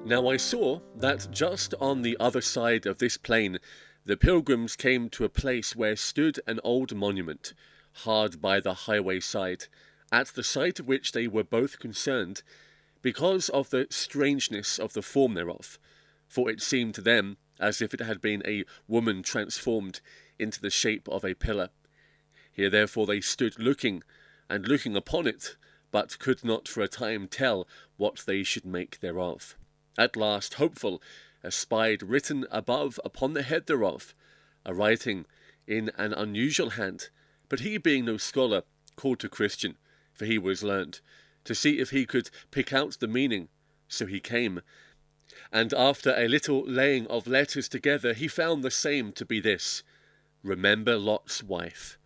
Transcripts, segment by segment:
Now I saw that just on the other side of this plain the pilgrims came to a place where stood an old monument, hard by the highway side, at the sight of which they were both concerned, because of the strangeness of the form thereof, for it seemed to them as if it had been a woman transformed into the shape of a pillar. Here therefore they stood looking, and looking upon it, but could not for a time tell what they should make thereof. At last, hopeful, espied written above upon the head thereof a writing in an unusual hand, but he being no scholar, called to Christian, for he was learned, to see if he could pick out the meaning. So he came, and after a little laying of letters together, he found the same to be this: Remember Lot's wife.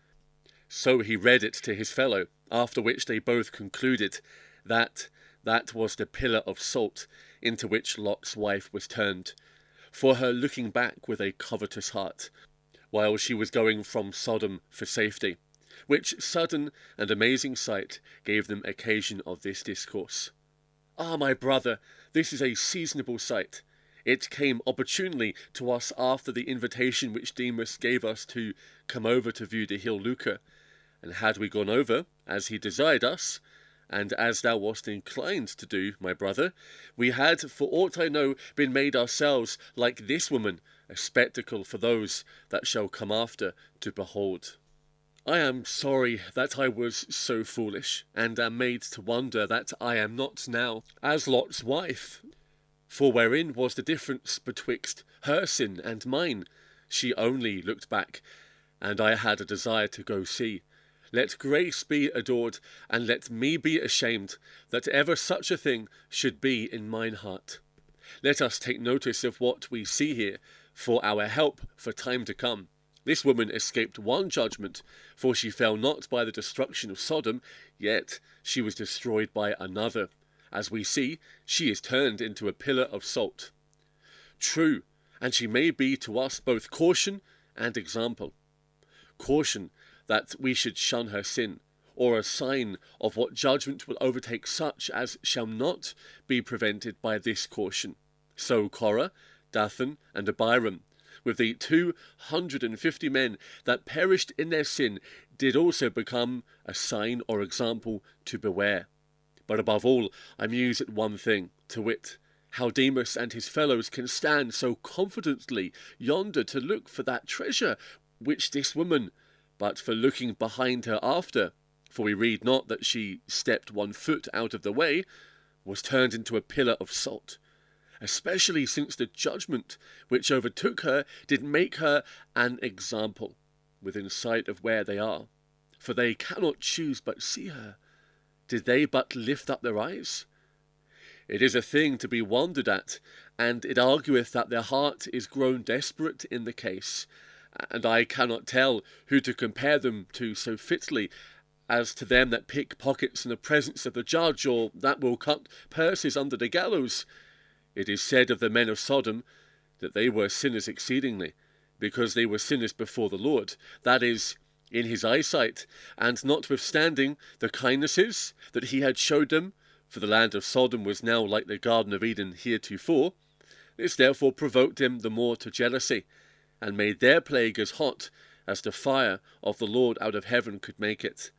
So he read it to his fellow, after which they both concluded that that was the pillar of salt into which Lot's wife was turned, for her looking back with a covetous heart, while she was going from Sodom for safety, which sudden and amazing sight gave them occasion of this discourse. Ah, my brother, this is a seasonable sight. It came opportunely to us after the invitation which Demas gave us to come over to view the hill Luca, and had we gone over, as he desired us, and as thou wast inclined to do, my brother, we had, for aught I know, been made ourselves, like this woman, a spectacle for those that shall come after to behold. I am sorry that I was so foolish, and am made to wonder that I am not now as Lot's wife. For wherein was the difference betwixt her sin and mine? She only looked back, and I had a desire to go see. Let grace be adored, and let me be ashamed, that ever such a thing should be in mine heart. Let us take notice of what we see here, for our help for time to come. This woman escaped one judgment, for she fell not by the destruction of Sodom, yet she was destroyed by another. As we see, she is turned into a pillar of salt. True, and she may be to us both caution and example. Caution, that we should shun her sin, or a sign of what judgment will overtake such as shall not be prevented by this caution. So Korah, Dathan, and Abiram, with the 250 men that perished in their sin, did also become a sign or example to beware. But above all, I muse at one thing, to wit, how Demas and his fellows can stand so confidently yonder to look for that treasure which this woman, but for looking behind her after, for we read not that she stepped 1 foot out of the way, was turned into a pillar of salt, especially since the judgment which overtook her did make her an example within sight of where they are, for they cannot choose but see her, did they but lift up their eyes. It is a thing to be wondered at, and it argueth that their heart is grown desperate in the case, and I cannot tell who to compare them to so fitly as to them that pick pockets in the presence of the judge, or that will cut purses under the gallows. It is said of the men of Sodom that they were sinners exceedingly, because they were sinners before the Lord, that is, in his eyesight, and notwithstanding the kindnesses that he had showed them, for the land of Sodom was now like the Garden of Eden heretofore, this therefore provoked him the more to jealousy, and made their plague as hot as the fire of the Lord out of heaven could make it.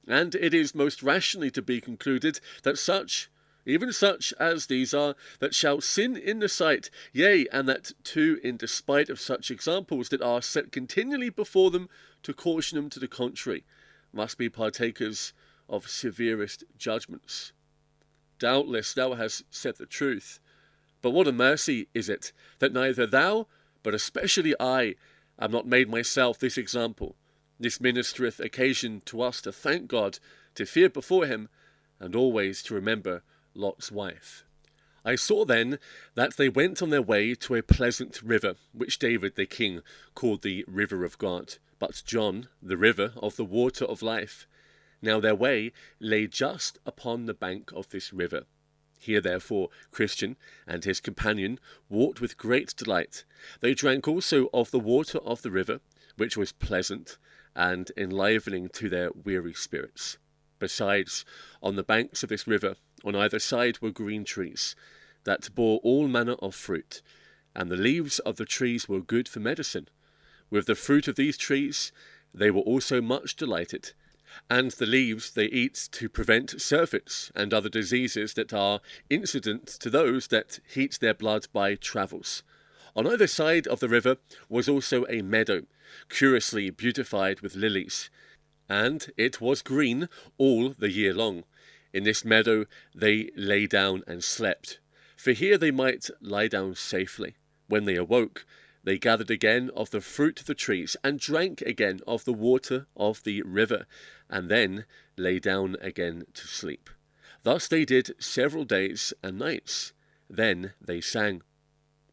And it is most rationally to be concluded that such, even such as these are, that shall sin in the sight, yea, and that too in despite of such examples that are set continually before them to caution them to the contrary, must be partakers of severest judgments. Doubtless thou hast said the truth, but what a mercy is it that neither thou, but especially I, am not made myself this example. This ministereth occasion to us to thank God, to fear before him, and always to remember Lot's wife. I saw then that they went on their way to a pleasant river, which David the king called the river of God, but John the river of the water of life. Now their way lay just upon the bank of this river. Here therefore Christian and his companion walked with great delight. They drank also of the water of the river, which was pleasant and enlivening to their weary spirits. Besides, on the banks of this river, on either side were green trees, that bore all manner of fruit, and the leaves of the trees were good for medicine. With the fruit of these trees they were also much delighted, and the leaves they eat to prevent surfeits and other diseases that are incident to those that heat their blood by travels. On either side of the river was also a meadow, curiously beautified with lilies, and it was green all the year long. In this meadow they lay down and slept, for here they might lie down safely. When they awoke, they gathered again of the fruit of the trees, and drank again of the water of the river, and then lay down again to sleep. Thus they did several days and nights. Then they sang,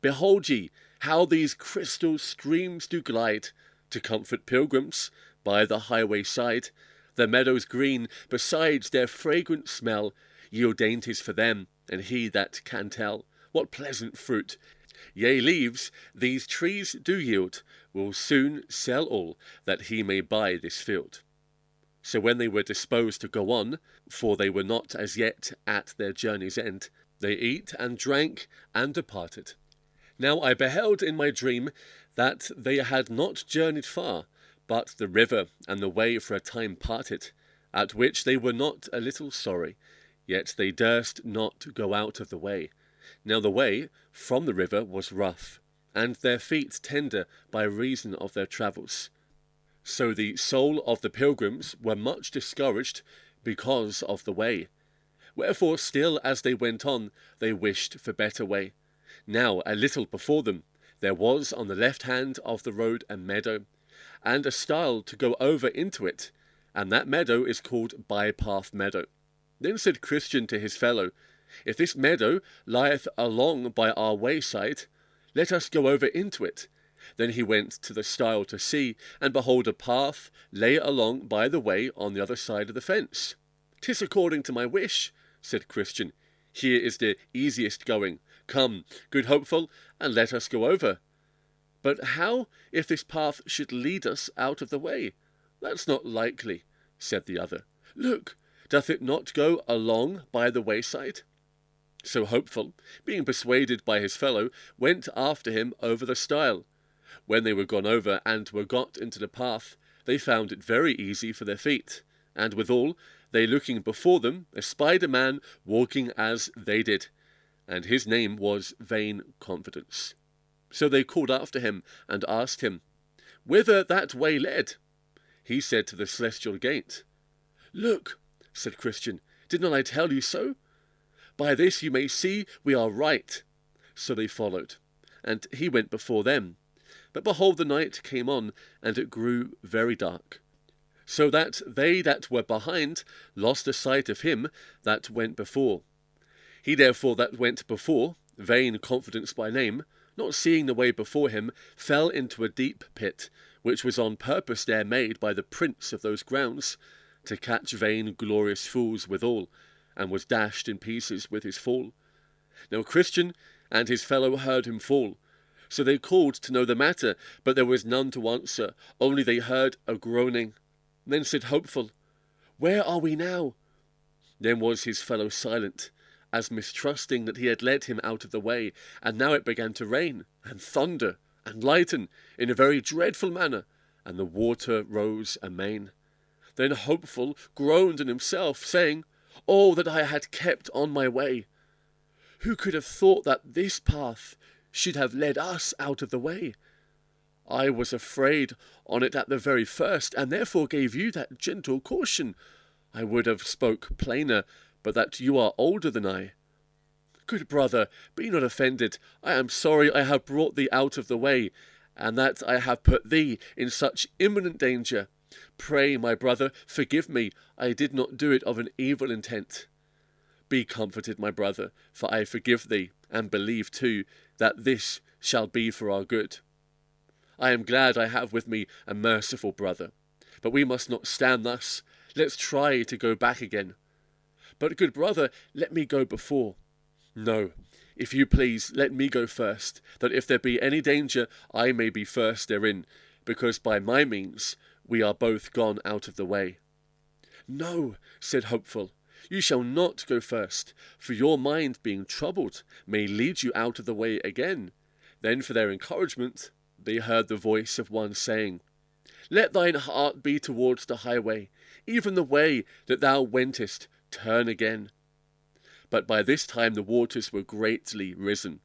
"Behold ye, how these crystal streams do glide, to comfort pilgrims by the highway side. The meadows green, besides their fragrant smell, yield dainties for them, and he that can tell what pleasant fruit, yea, leaves these trees do yield, will soon sell all, that he may buy this field." So when they were disposed to go on, for they were not as yet at their journey's end, they eat and drank and departed. Now I beheld in my dream that they had not journeyed far, but the river and the way for a time parted, at which they were not a little sorry, yet they durst not go out of the way. Now the way from the river was rough, and their feet tender by reason of their travels. So the soul of the pilgrims were much discouraged because of the way. Wherefore still as they went on, they wished for better way. Now a little before them there was on the left hand of the road a meadow, and a stile to go over into it, and that meadow is called By-Path-Meadow. Then said Christian to his fellow, "If this meadow lieth along by our wayside, let us go over into it." Then he went to the stile to see, and behold, a path lay along by the way on the other side of the fence. "'Tis according to my wish," said Christian. "Here is the easiest going. Come, good hopeful, and let us go over." "But how if this path should lead us out of the way?" "That's not likely," said the other. "Look, doth it not go along by the wayside?" So Hopeful, being persuaded by his fellow, went after him over the stile. When they were gone over and were got into the path, they found it very easy for their feet, and withal they looking before them espied a man walking as they did, and his name was Vain Confidence. So they called after him and asked him, whither that way led? He said, to the celestial gate. "Look," said Christian, "did not I tell you so? By this you may see we are right." So they followed, and he went before them. But behold, the night came on, and it grew very dark, so that they that were behind lost the sight of him that went before. He therefore that went before, Vain Confidence by name, not seeing the way before him, fell into a deep pit, which was on purpose there made by the prince of those grounds, to catch vain glorious fools withal, and was dashed in pieces with his fall. Now Christian and his fellow heard him fall, so they called to know the matter, but there was none to answer, only they heard a groaning. Then said Hopeful, "Where are we now?" Then was his fellow silent, as mistrusting that he had led him out of the way, and now it began to rain, and thunder, and lighten, in a very dreadful manner, and the water rose amain. Then Hopeful groaned in himself, saying, "Oh, that I had kept on my way! Who could have thought that this path should have led us out of the way? I was afraid on it at the very first, and therefore gave you that gentle caution. I would have spoke plainer, but that you are older than I. Good brother, be not offended. I am sorry I have brought thee out of the way, and that I have put thee in such imminent danger. Pray, my brother, forgive me. I did not do it of an evil intent. Be comforted, my brother, for I forgive thee, and believe too that this shall be for our good. I am glad I have with me a merciful brother. But we must not stand thus. Let's try to go back again. But, good brother, let me go before." "No, if you please, let me go first, that if there be any danger, I may be first therein, because by my means we are both gone out of the way." "No," said Hopeful, You shall not go first, for your mind being troubled may lead you out of the way again. Then for their encouragement they heard the voice of one saying, Let thine heart be towards the highway, even the way that thou wentest, turn again. But by this time the waters were greatly risen,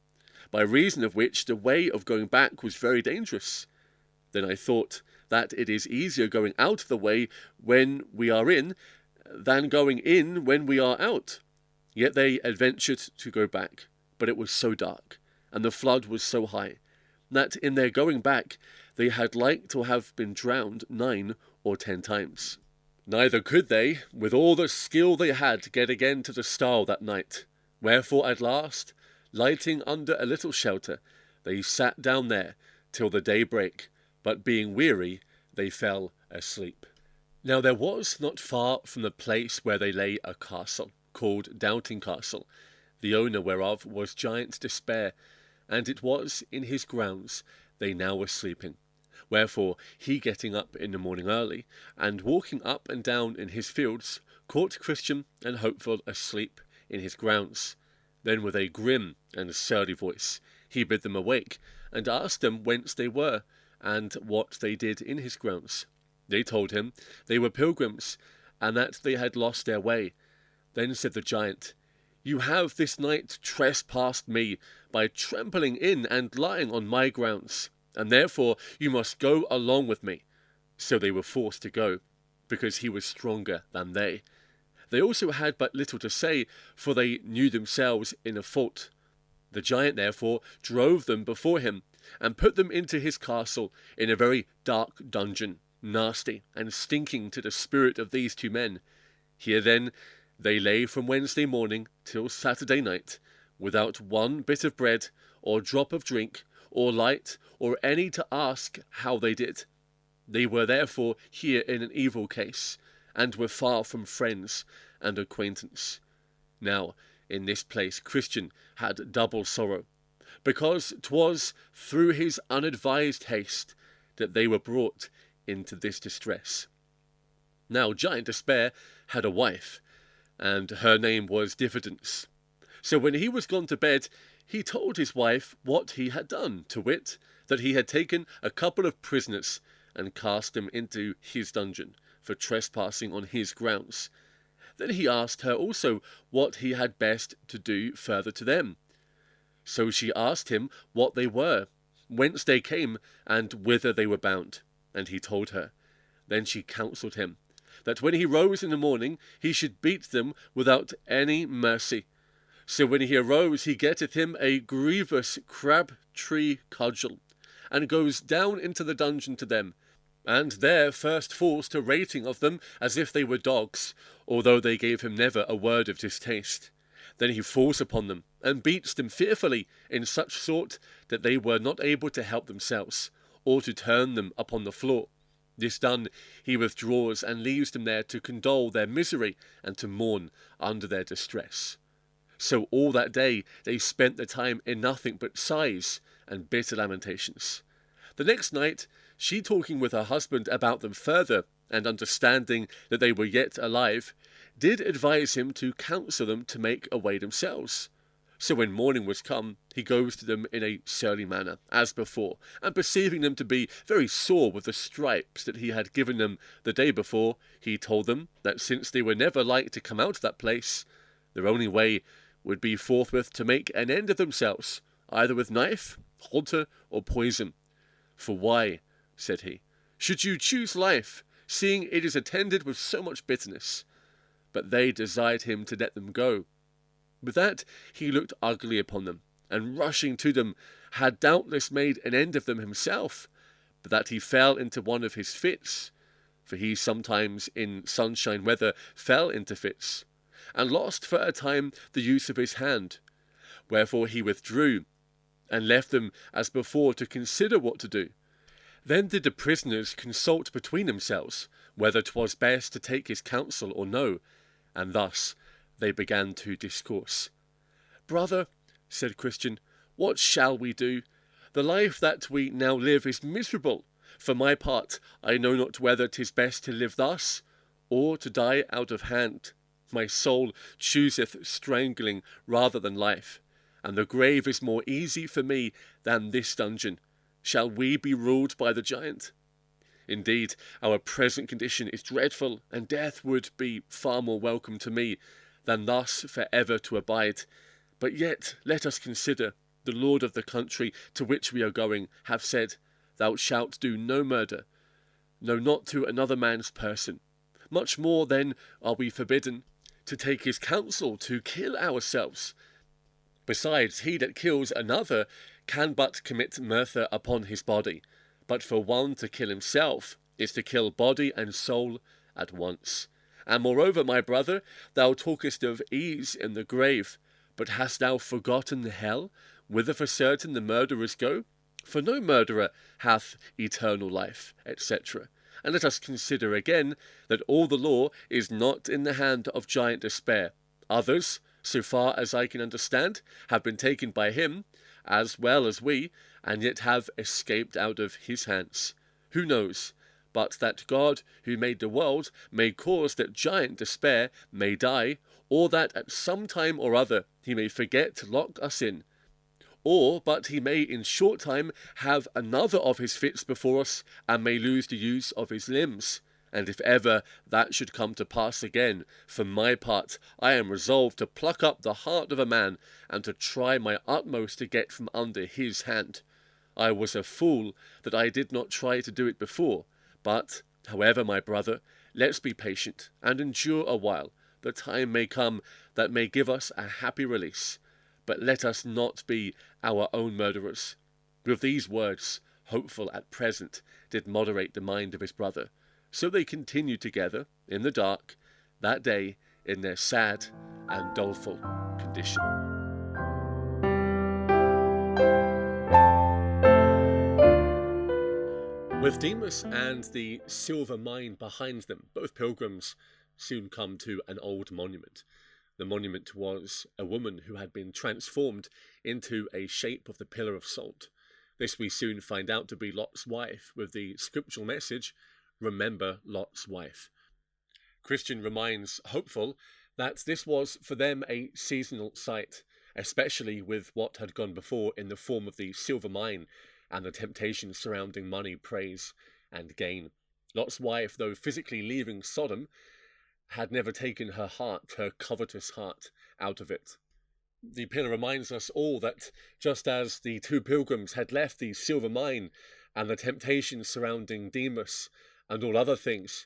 by reason of which the way of going back was very dangerous. Then I thought that it is easier going out of the way when we are in, than going in when we are out. Yet they adventured to go back, but it was so dark, and the flood was so high, that in their going back they had like to have been drowned 9 or 10 times. Neither could they, with all the skill they had, get again to the stile that night. Wherefore at last, lighting under a little shelter, they sat down there till the day brake, but being weary, they fell asleep. Now there was not far from the place where they lay a castle, called Doubting Castle, the owner whereof was Giant Despair, and it was in his grounds they now were sleeping. Wherefore he, getting up in the morning early, and walking up and down in his fields, caught Christian and Hopeful asleep in his grounds. Then with a grim and surly voice he bid them awake, and asked them whence they were, and what they did in his grounds. They told him they were pilgrims, and that they had lost their way. Then said the giant, You have this night trespassed me by trampling in and lying on my grounds, and therefore you must go along with me. So they were forced to go, because he was stronger than they. They also had but little to say, for they knew themselves in a fault. The giant therefore drove them before him, and put them into his castle in a very dark dungeon, nasty and stinking to the spirit of these 2 men. Here then they lay from Wednesday morning till Saturday night, without one bit of bread, or drop of drink, or light, or any to ask how they did. They were therefore here in an evil case, and were far from friends and acquaintance. Now in this place Christian had double sorrow, because 'twas through his unadvised haste that they were brought into this distress. Now Giant Despair had a wife, and her name was Diffidence. So when he was gone to bed, he told his wife what he had done, to wit, that he had taken a couple of prisoners, and cast them into his dungeon, for trespassing on his grounds. Then he asked her also what he had best to do further to them. So she asked him what they were, whence they came, and whither they were bound. And he told her. Then she counselled him, that when he rose in the morning, he should beat them without any mercy. So when he arose, he getteth him a grievous crab-tree cudgel, and goes down into the dungeon to them, and there first falls to rating of them as if they were dogs, although they gave him never a word of distaste. Then he falls upon them, and beats them fearfully, in such sort that they were not able to help themselves, or to turn them upon the floor. This done, he withdraws, and leaves them there to condole their misery, and to mourn under their distress. So all that day they spent the time in nothing but sighs and bitter lamentations. The next night, she talking with her husband about them further, and understanding that they were yet alive, did advise him to counsel them to make away themselves. So when morning was come, he goes to them in a surly manner, as before, and perceiving them to be very sore with the stripes that he had given them the day before, he told them that since they were never like to come out of that place, their only way would be forthwith to make an end of themselves, either with knife, halter, or poison. For why, said he, should you choose life, seeing it is attended with so much bitterness? But they desired him to let them go. With that he looked ugly upon them, and rushing to them, had doubtless made an end of them himself, but that he fell into one of his fits, for he sometimes in sunshine weather fell into fits, and lost for a time the use of his hand. Wherefore he withdrew, and left them as before to consider what to do. Then did the prisoners consult between themselves, whether 'twas best to take his counsel or no, and thus they began to discourse. Brother, said Christian, what shall we do? The life that we now live is miserable. For my part, I know not whether 'tis best to live thus, or to die out of hand. My soul chooseth strangling rather than life, and the grave is more easy for me than this dungeon. Shall we be ruled by the giant? Indeed, our present condition is dreadful, and death would be far more welcome to me than thus for ever to abide. But yet let us consider, the Lord of the country to which we are going hath said, Thou shalt do no murder, no, not to another man's person. Much more then are we forbidden to take his counsel to kill ourselves. Besides, he that kills another can but commit murder upon his body, but for one to kill himself is to kill body and soul at once. And moreover, my brother, thou talkest of ease in the grave, but hast thou forgotten hell, whither for certain the murderers go? For no murderer hath eternal life, etc. And let us consider again that all the law is not in the hand of giant Despair. Others, so far as I can understand, have been taken by him, as well as we, and yet have escaped out of his hands. Who knows but that God, who made the world, may cause that giant Despair may die, or that at some time or other he may forget to lock us in, or but he may in short time have another of his fits before us, and may lose the use of his limbs. And if ever that should come to pass again, for my part, I am resolved to pluck up the heart of a man, and to try my utmost to get from under his hand. I was a fool that I did not try to do it before. But, however, my brother, let's be patient, and endure a while. The time may come that may give us a happy release. But let us not be our own murderers. With these words, Hopeful at present did moderate the mind of his brother. So they continued together, in the dark, that day in their sad and doleful condition. With Demas and the silver mine behind them, both pilgrims soon come to an old monument. The monument was a woman who had been transformed into a shape of the pillar of salt. This we soon find out to be Lot's wife, with the scriptural message, Remember Lot's wife. Christian reminds Hopeful that this was for them a seasonal sight, especially with what had gone before in the form of the silver mine and the temptations surrounding money, praise, and gain. Lot's wife, though physically leaving Sodom, had never taken her heart, her covetous heart, out of it. The pillar reminds us all that just as the two pilgrims had left the silver mine and the temptations surrounding Demas and all other things,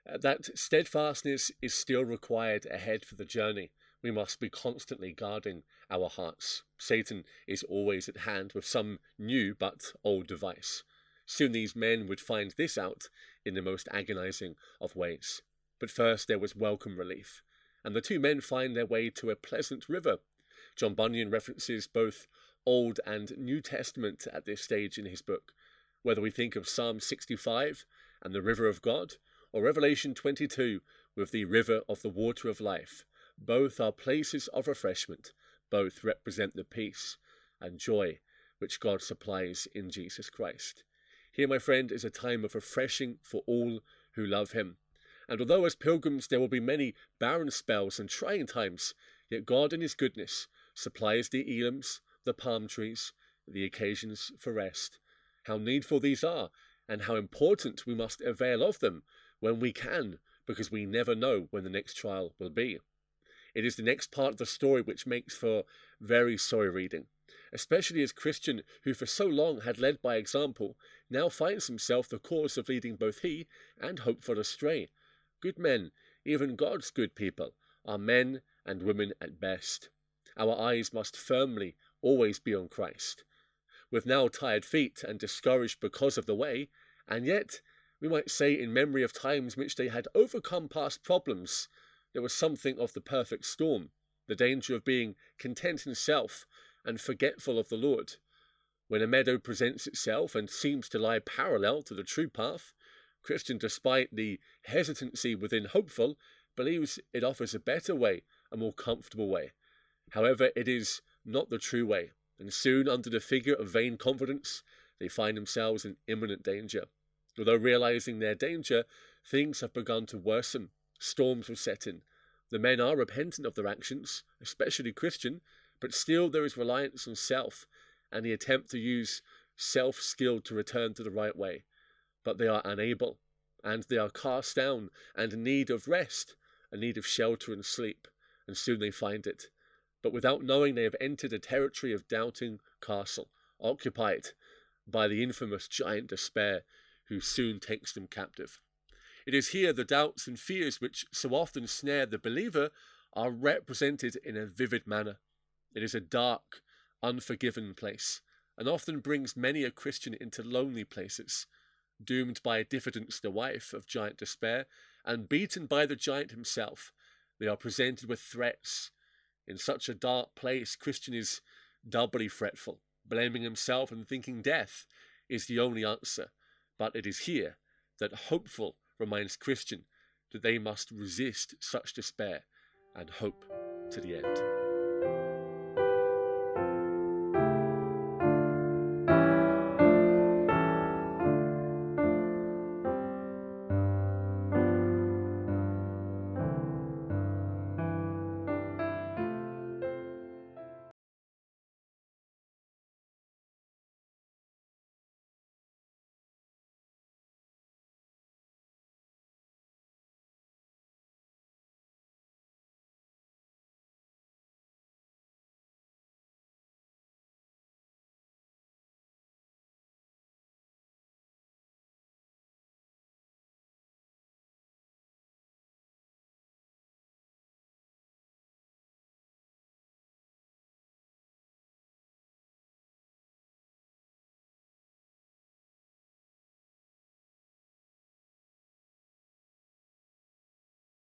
that steadfastness is still required ahead for the journey. We must be constantly guarding our hearts. Satan is always at hand with some new but old device. Soon these men would find this out in the most agonizing of ways. But first there was welcome relief, and the two men find their way to a pleasant river. John Bunyan references both Old and New Testament at this stage in his book. Whether we think of Psalm 65 and the river of God, or Revelation 22 with the river of the water of life, both are places of refreshment, both represent the peace and joy which God supplies in Jesus Christ. Here, my friend, is a time of refreshing for all who love him. And although as pilgrims there will be many barren spells and trying times, yet God in his goodness supplies the elms, the palm trees, the occasions for rest. How needful these are, and how important we must avail of them when we can, because we never know when the next trial will be. It is the next part of the story which makes for very sorry reading, especially as Christian, who for so long had led by example, now finds himself the cause of leading both he and Hopeful astray. Good men, even God's good people, are men and women at best. Our eyes must firmly always be on Christ. With now tired feet and discouraged because of the way, and yet, we might say in memory of times in which they had overcome past problems, there was something of the perfect storm, the danger of being content in self and forgetful of the Lord. When a meadow presents itself and seems to lie parallel to the true path, Christian, despite the hesitancy within Hopeful, believes it offers a better way, a more comfortable way. However, it is not the true way, and soon, under the figure of vain confidence, they find themselves in imminent danger. Although realizing their danger, things have begun to worsen. Storms will set in. The men are repentant of their actions, especially Christian, but still there is reliance on self, and the attempt to use self-skill to return to the right way. But they are unable, and they are cast down, and in need of rest, in need of shelter and sleep, and soon they find it. But without knowing, they have entered a territory of doubting castle, occupied by the infamous giant despair, who soon takes them captive. It is here the doubts and fears which so often snare the believer are represented in a vivid manner. It is a dark, unforgiven place, and often brings many a Christian into lonely places. Doomed by diffidence, the wife of giant despair, and beaten by the giant himself, they are presented with threats. In such a dark place, Christian is doubly fretful, blaming himself and thinking death is the only answer. But it is here that hopeful reminds Christian that they must resist such despair and hope to the end.